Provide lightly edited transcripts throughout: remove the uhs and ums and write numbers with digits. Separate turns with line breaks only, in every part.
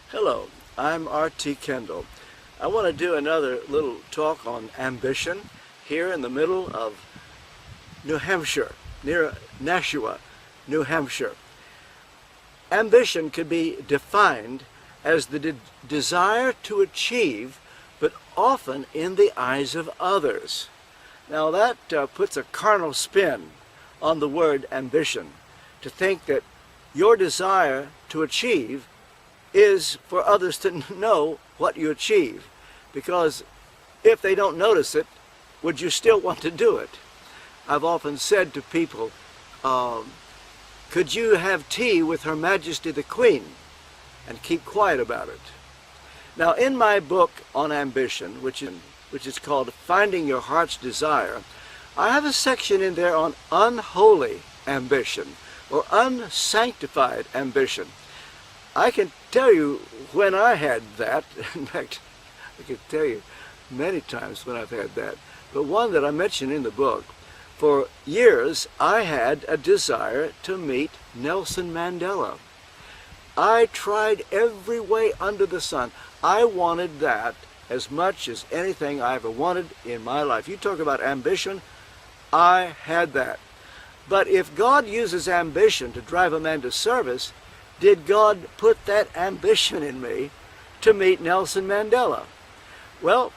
Hello, I'm R.T. Kendall. I want to do another little talk on ambition here in the middle of New Hampshire, near Nashua, New Hampshire. Ambition could be defined as the desire to achieve, but often in the eyes of others. Now that puts a carnal spin on the word ambition, to think that your desire to achieve is for others to know what you achieve, because if they don't notice it, would you still want to do it? I've often said to people, could you have tea with Her Majesty the Queen and keep quiet about it? Now in my book on ambition, which is called Finding Your Heart's Desire, I have a section in there on unholy ambition or unsanctified ambition. I can tell you when I had that. In fact, I could tell you many times when I've had that. But one that I mentioned in the book, for years I had a desire to meet Nelson Mandela. I tried every way under the sun. I wanted that as much as anything I ever wanted in my life. You talk about ambition, I had that. But if God uses ambition to drive a man to service, did God put that ambition in me to meet Nelson Mandela? Well,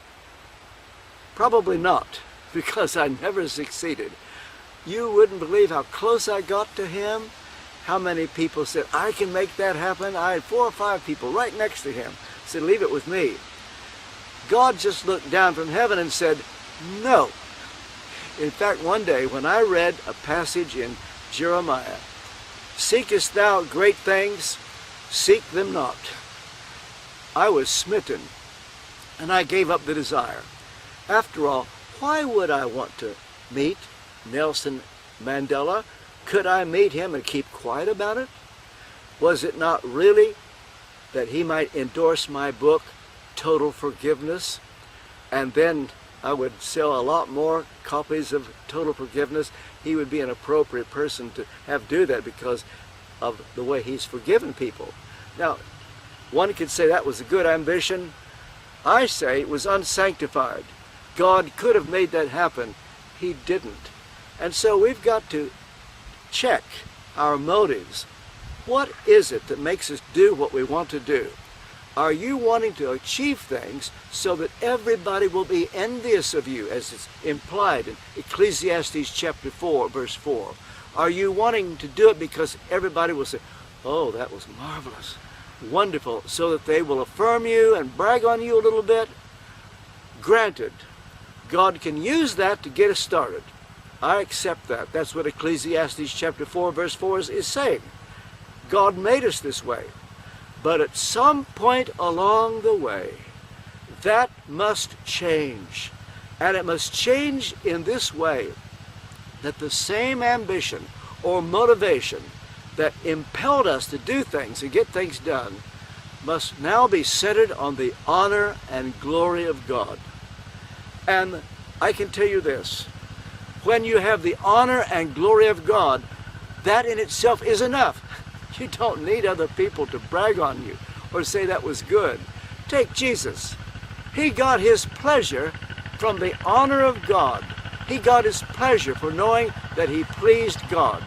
probably not, because I never succeeded. You wouldn't believe how close I got to him, how many people said, I can make that happen. I had 4 or 5 people right next to him said, leave it with me. God just looked down from heaven and said, no. In fact, one day when I read a passage in Jeremiah, seekest thou great things? Seek them not. I was smitten, and I gave up the desire. After all, why would I want to meet Nelson Mandela? Could I meet him and keep quiet about it? Was it not really that he might endorse my book, Total Forgiveness, and then I would sell a lot more copies of Total Forgiveness? He would be an appropriate person to have do that because of the way he's forgiven people. Now, one could say that was a good ambition. I say it was unsanctified. God could have made that happen. He didn't. And so we've got to check our motives. What is it that makes us do what we want to do? Are you wanting to achieve things so that everybody will be envious of you, as it's implied in Ecclesiastes chapter 4, verse 4? Are you wanting to do it because everybody will say, oh, that was marvelous, wonderful, so that they will affirm you and brag on you a little bit? Granted, God can use that to get us started. I accept that. That's what Ecclesiastes chapter 4, verse 4 is saying. God made us this way. But at some point along the way, that must change. And it must change in this way, that the same ambition or motivation that impelled us to do things and get things done must now be centered on the honor and glory of God. And I can tell you this, when you have the honor and glory of God, that in itself is enough. You don't need other people to brag on you or say that was good. Take Jesus. He got his pleasure from the honor of God. He got his pleasure for knowing that he pleased God.